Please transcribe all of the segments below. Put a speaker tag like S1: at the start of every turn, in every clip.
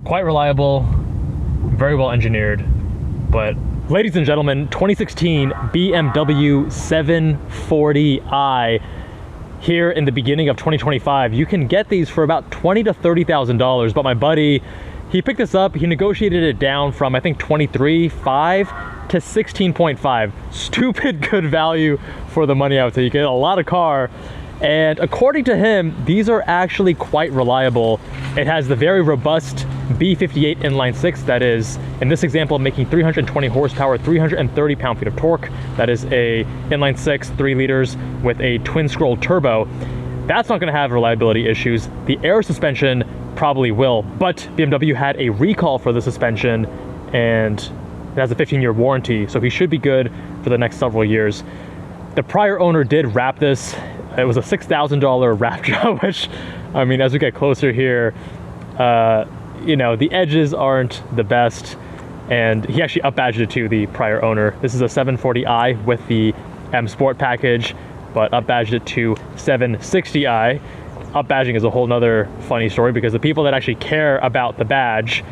S1: Quite reliable, very well engineered. But ladies and gentlemen, 2016 BMW 740i. Here in the beginning of 2025, you can get these for about $20,000 to $30,000. But my buddy, he picked this up, he negotiated it down from I think 23.5 to 16.5. Stupid good value for the money out there. You get a lot of car, and according to him, these are actually quite reliable. It has the very robust B58 inline six that is, in this example, making 320 horsepower, 330 pound-feet of torque. That is a inline six, 3 liters with a twin scroll turbo. That's not going to have reliability issues. The air suspension probably will, but BMW had a recall for the suspension, and it has a 15-year warranty, so he should be good for the next several years. The prior owner did wrap this. It was a $6,000 wrap job, which, I mean, as we get closer here, you know, the edges aren't the best, and he actually up-badged it to the prior owner. This is a 740i with the M Sport package, but up-badged it to 760i. Up-badging is a whole nother funny story, because the people that actually care about the badge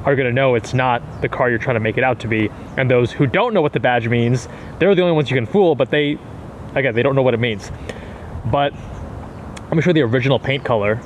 S1: are going to know it's not the car you're trying to make it out to be, and those who don't know what the badge means, they're the only ones you can fool, but they don't know what it means. But let me show you the original paint color.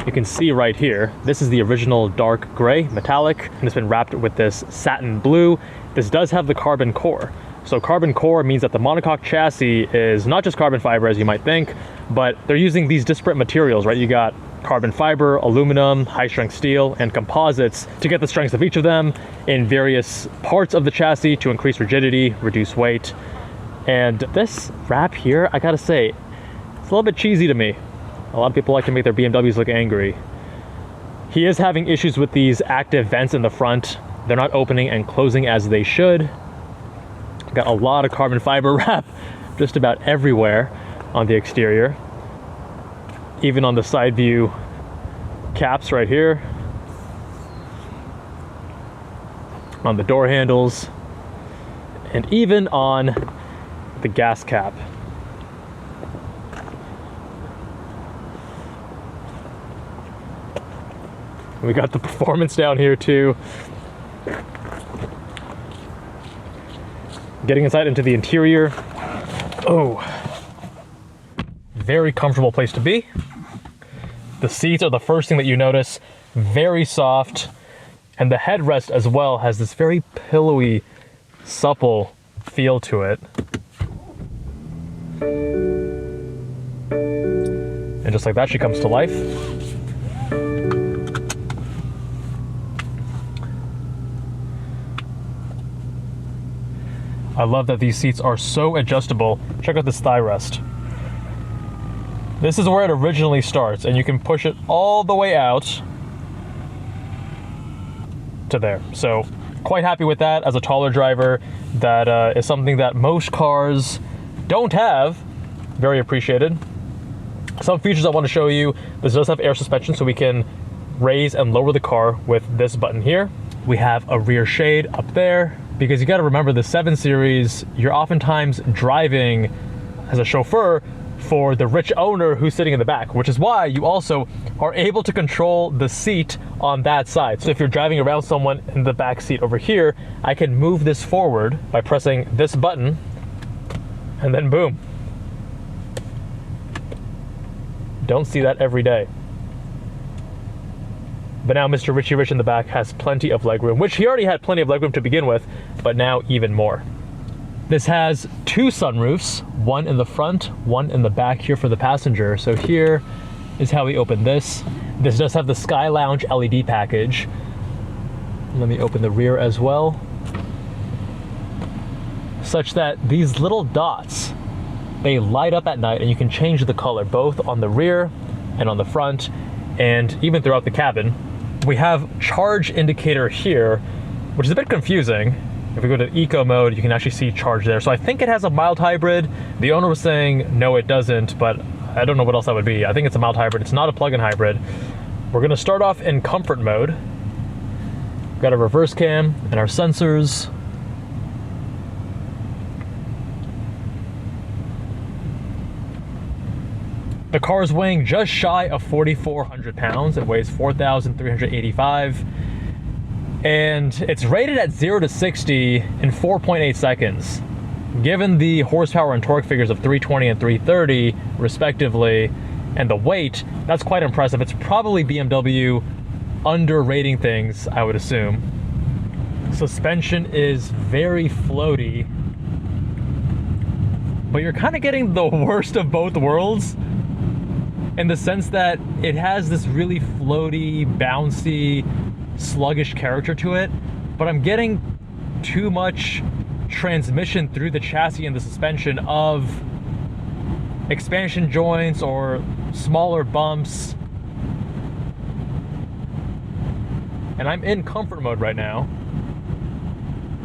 S1: You can see right here, this is the original dark gray metallic, and it's been wrapped with this satin blue. This does have the carbon core. So carbon core means that the monocoque chassis is not just carbon fiber as you might think, but they're using these disparate materials, right? You got carbon fiber, aluminum, high strength steel, and composites to get the strengths of each of them in various parts of the chassis to increase rigidity, reduce weight. And this wrap here, I gotta say, it's a little bit cheesy to me. A lot of people like to make their BMWs look angry. He is having issues with these active vents in the front. They're not opening and closing as they should. Got a lot of carbon fiber wrap just about everywhere on the exterior. Even on the side view caps right here. On the door handles. And even on the gas cap. We got the performance down here too. Getting inside into the interior. Oh, very comfortable place to be. The seats are the first thing that you notice. Very soft. And the headrest as well has this very pillowy, supple feel to it. And just like that, she comes to life. I love that these seats are so adjustable. Check out this thigh rest. This is where it originally starts, and you can push it all the way out to there. So quite happy with that as a taller driver. That is something that most cars don't have. Very appreciated. Some features I want to show you. This does have air suspension, so we can raise and lower the car with this button here. We have a rear shade up there, because you got to remember the 7 Series, you're oftentimes driving as a chauffeur for the rich owner who's sitting in the back, which is why you also are able to control the seat on that side. So if you're driving around someone in the back seat over here, I can move this forward by pressing this button, and then boom. Don't see that every day. But now Mr. Richie Rich in the back has plenty of legroom, which he already had plenty of legroom to begin with, but now even more. This has 2 sunroofs, one in the front, one in the back here for the passenger. So here is how we open this. This does have the Sky Lounge LED package. Let me open the rear as well. Such that these little dots, they light up at night, and you can change the color both on the rear and on the front, and even throughout the cabin. We have charge indicator here, which is a bit confusing. If we go to eco mode, you can actually see charge there. So I think it has a mild hybrid. The owner was saying, no, it doesn't, but I don't know what else that would be. I think it's a mild hybrid. It's not a plug-in hybrid. We're gonna start off in comfort mode. We've got a reverse cam and our sensors. The car is weighing just shy of 4,400 pounds. It weighs 4,385. And it's rated at 0 to 60 in 4.8 seconds. Given the horsepower and torque figures of 320 and 330 respectively, and the weight, that's quite impressive. It's probably BMW underrating things, I would assume. Suspension is very floaty, but you're kind of getting the worst of both worlds in the sense that it has this really floaty, bouncy, sluggish character to it, but I'm getting too much transmission through the chassis and the suspension of expansion joints or smaller bumps. And I'm in comfort mode right now.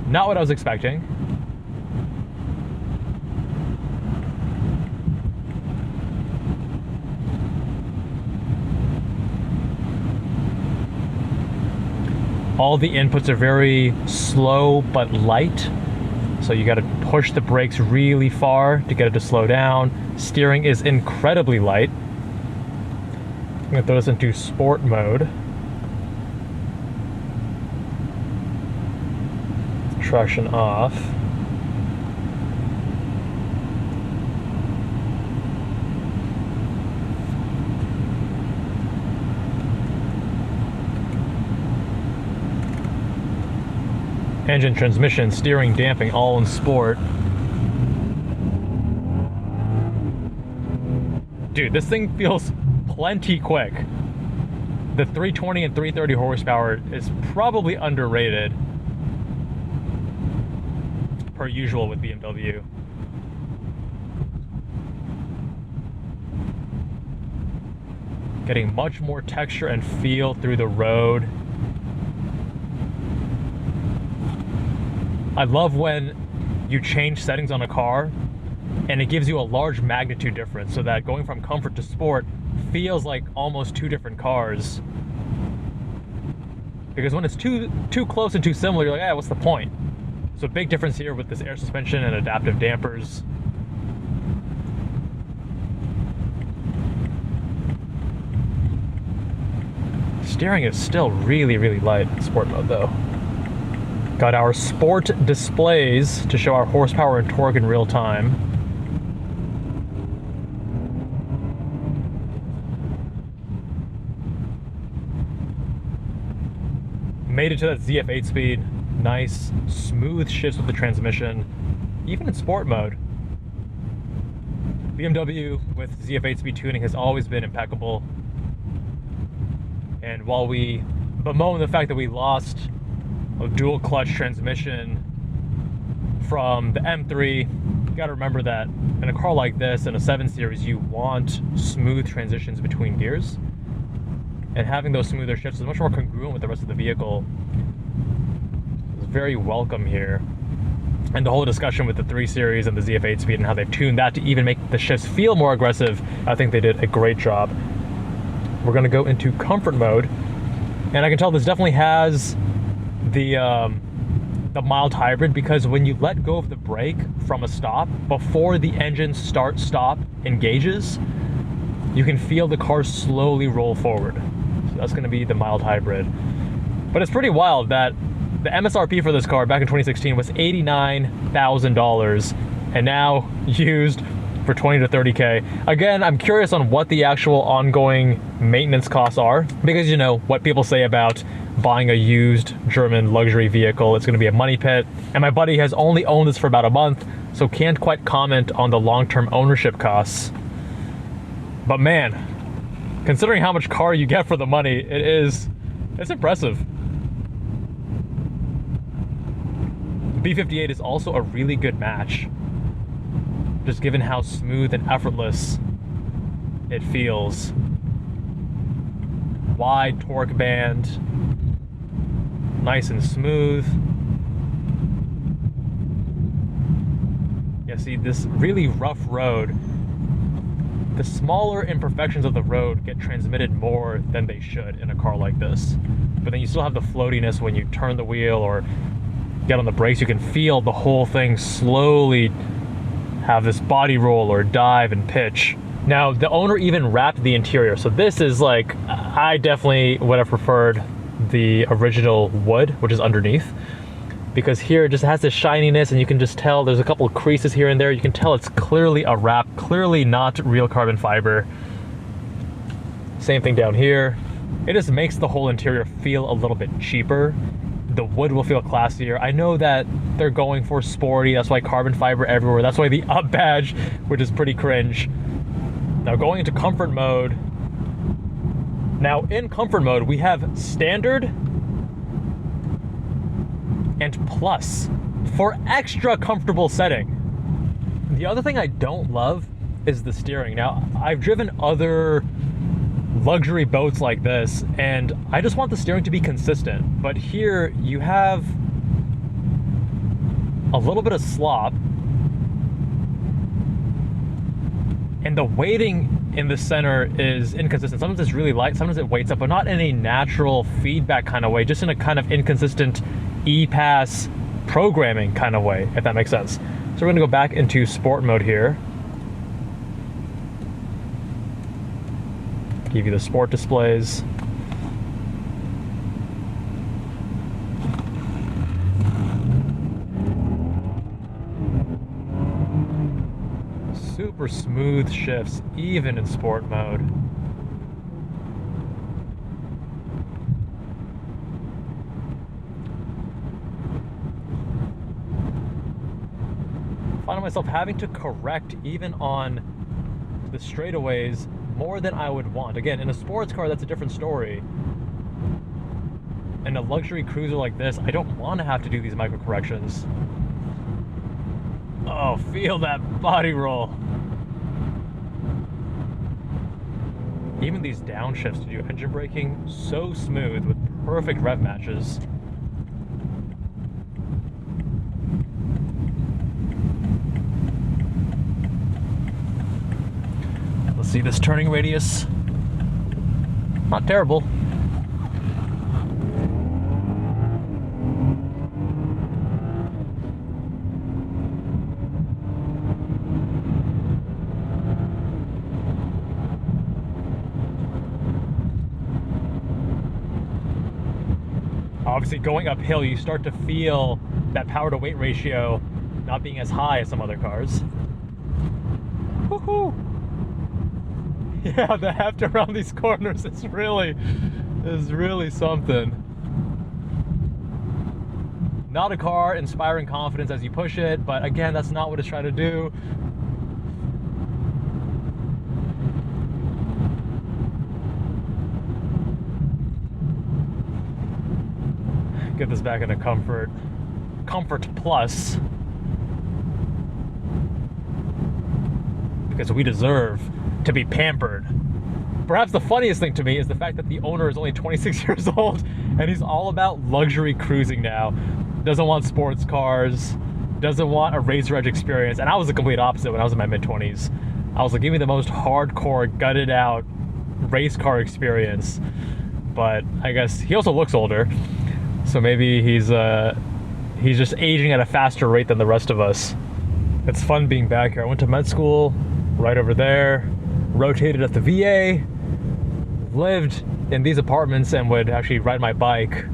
S1: Not what I was expecting. All the inputs are very slow but light. So you got to push the brakes really far to get it to slow down. Steering is incredibly light. I'm going to throw this into sport mode. Traction off. Engine, transmission, steering, damping, all in sport. Dude, this thing feels plenty quick. The 320 and 330 horsepower is probably underrated, per usual with BMW. Getting much more texture and feel through the road. I love when you change settings on a car and it gives you a large magnitude difference, so that going from comfort to sport feels like almost two different cars. Because when it's too close and too similar, you're like, what's the point? So big difference here with this air suspension and adaptive dampers. Steering is still really, really light in sport mode though. Got our sport displays to show our horsepower and torque in real time. Made it to that ZF8 speed. Nice, smooth shifts with the transmission, even in sport mode. BMW with ZF8 speed tuning has always been impeccable. And while we bemoan the fact that we lost a dual clutch transmission from the M3, you gotta remember that in a car like this, in a 7 Series, you want smooth transitions between gears. And having those smoother shifts is much more congruent with the rest of the vehicle. It's very welcome here. And the whole discussion with the 3 Series and the ZF8 speed and how they've tuned that to even make the shifts feel more aggressive, I think they did a great job. We're gonna go into comfort mode. And I can tell this definitely has the mild hybrid, because when you let go of the brake from a stop, before the engine start-stop engages, you can feel the car slowly roll forward. So that's going to be the mild hybrid. But it's pretty wild that the MSRP for this car back in 2016 was $89,000 and now used for 20 to 30K. Again, I'm curious on what the actual ongoing maintenance costs are, because you know what people say about buying a used German luxury vehicle, it's going to be a money pit. And my buddy has only owned this for about a month, so can't quite comment on the long-term ownership costs. But man, considering how much car you get for the money, it's impressive. The B58 is also a really good match, just given how smooth and effortless it feels. Wide torque band, nice and smooth. Yeah, see, this really rough road, the smaller imperfections of the road get transmitted more than they should in a car like this. But then you still have the floatiness when you turn the wheel or get on the brakes. You can feel the whole thing slowly have this body roll or dive and pitch. Now, the owner even wrapped the interior. So this is like, I definitely would have preferred the original wood, which is underneath, because here it just has this shininess, and you can just tell there's a couple of creases here and there. You can tell it's clearly a wrap, clearly not real carbon fiber. Same thing down here. It just makes the whole interior feel a little bit cheaper. The wood will feel classier. I know that they're going for sporty, that's why carbon fiber everywhere. That's why the up badge, which is pretty cringe. Now going into comfort mode. Now in comfort mode, we have standard and plus for extra comfortable setting. The other thing I don't love is the steering. Now, I've driven other luxury boats like this, and I just want the steering to be consistent. But here you have a little bit of slop, and the weighting in the center is inconsistent. Sometimes it's really light, sometimes it weights up, but not in a natural feedback kind of way, just in a kind of inconsistent E-Pass programming kind of way, if that makes sense. So we're gonna go back into sport mode here. Give you the sport displays. Super smooth shifts, even in sport mode. Finding myself having to correct even on the straightaways more than I would want. Again, in a sports car, that's a different story. In a luxury cruiser like this, I don't want to have to do these micro corrections. Oh, feel that body roll. Even these downshifts to do engine braking, so smooth with perfect rev matches. Let's see this turning radius. Not terrible. Obviously, going uphill, you start to feel that power to weight ratio not being as high as some other cars. Woohoo! Yeah, the heft around these corners is really something. Not a car inspiring confidence as you push it, but again, that's not what it's trying to do. Get this back into comfort plus, because we deserve to be pampered. Perhaps the funniest thing to me is the fact that the owner is only 26 years old and he's all about luxury cruising now. Doesn't want sports cars, doesn't want a racer edge experience. And I was the complete opposite when I was in my mid-20s. I was like, give me the most hardcore, gutted out race car experience. But I guess he also looks older, so maybe he's just aging at a faster rate than the rest of us. It's fun being back here. I went to med school right over there, rotated at the VA, lived in these apartments, and would actually ride my bike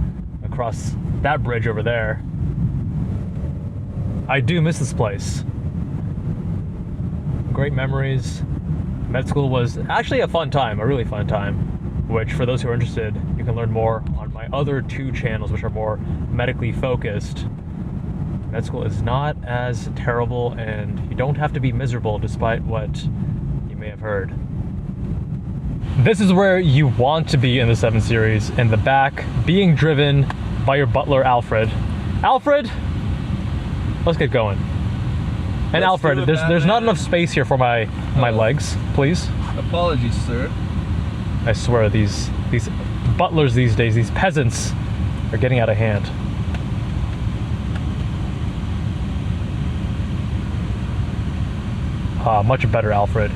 S1: across that bridge over there. I do miss this place. Great memories. Med school was actually a fun time, a really fun time, which for those who are interested, you can learn more on my other 2 channels, which are more medically focused. Med school is not as terrible, and you don't have to be miserable despite what you may have heard. This is where you want to be in the 7 Series, in the back, being driven by your butler, Alfred. Alfred, let's get going. And Alfred, there's not enough space here for my legs, please.
S2: Apologies, sir.
S1: I swear, these butlers these days, these peasants, are getting out of hand. Much better, Alfred.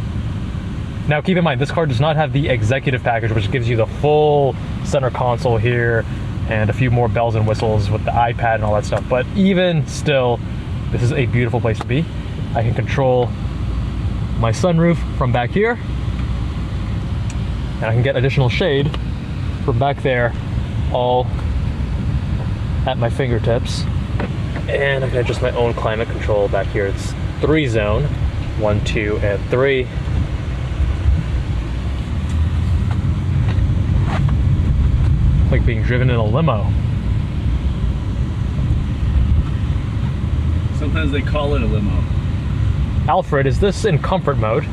S1: Now keep in mind, this car does not have the executive package, which gives you the full center console here and a few more bells and whistles with the iPad and all that stuff. But even still, this is a beautiful place to be. I can control my sunroof from back here, and I can get additional shade from back there, all at my fingertips. And I can adjust my own climate control back here. It's 3-zone, 1, 2, and 3. It's like being driven in a limo.
S2: Sometimes they call it a limo.
S1: Alfred, is this in comfort mode?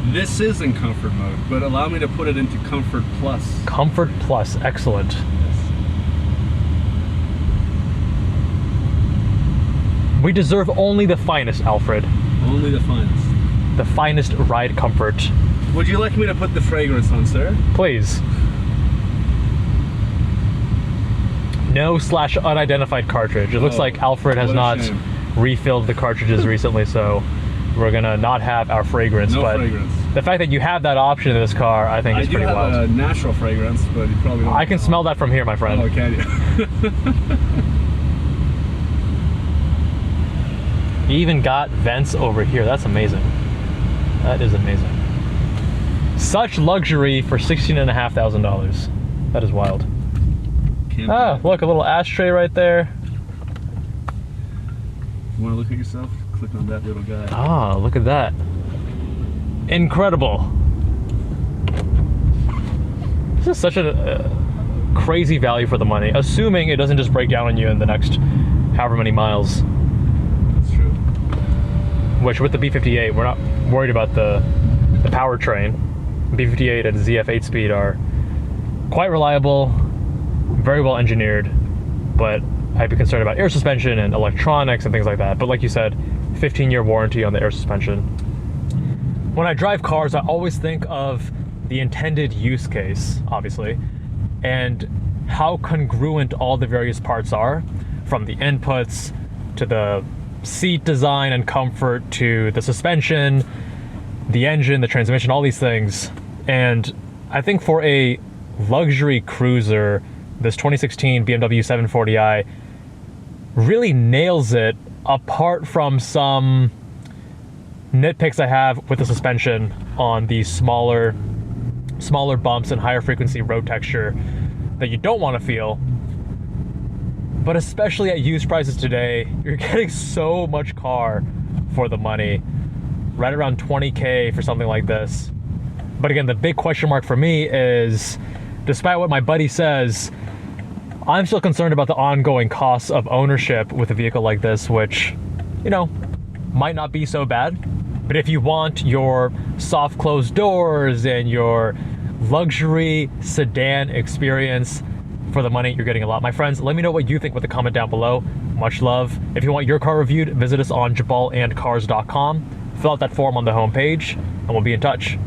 S2: This is in comfort mode, but allow me to put it into comfort plus.
S1: Comfort plus, excellent.
S2: Yes.
S1: We deserve only the finest, Alfred.
S2: Only the finest.
S1: The finest ride comfort.
S2: Would you like me to put the fragrance on, sir?
S1: Please. No/unidentified cartridge. It looks like Alfred has not refilled the cartridges recently, so we're gonna not have our fragrance.
S2: No
S1: but
S2: fragrance.
S1: The fact that you have that option in this car, I think is pretty wild.
S2: I do have a natural fragrance, but you probably don't.
S1: I can smell that from here, my friend.
S2: Oh, can you?
S1: You even got vents over here. That's amazing. That is amazing. Such luxury for $16,500. That is wild. Ah, look, a little ashtray right there.
S2: You want to look at yourself? Click on that little guy.
S1: Ah, look at that. Incredible. This is such a crazy value for the money, assuming it doesn't just break down on you in the next however many miles.
S2: That's true.
S1: Which with the B58, we're not worried about the powertrain. B58 and ZF8 speed are quite reliable, very well engineered, but I'd be concerned about air suspension and electronics and things like that. But like you said, 15-year warranty on the air suspension. When I drive cars, I always think of the intended use case, obviously, and how congruent all the various parts are, from the inputs to the seat design and comfort to the suspension, the engine, the transmission, all these things. And I think for a luxury cruiser, this 2016 BMW 740i really nails it, apart from some nitpicks I have with the suspension on the smaller bumps and higher frequency road texture that you don't want to feel. But especially at used prices today, you're getting so much car for the money, right around 20K for something like this. But again, the big question mark for me is, despite what my buddy says, I'm still concerned about the ongoing costs of ownership with a vehicle like this, which, you know, might not be so bad. But if you want your soft closed doors and your luxury sedan experience for the money, you're getting a lot. My friends, let me know what you think with a comment down below. Much love. If you want your car reviewed, visit us on jabalandcars.com. Fill out that form on the homepage, and we'll be in touch.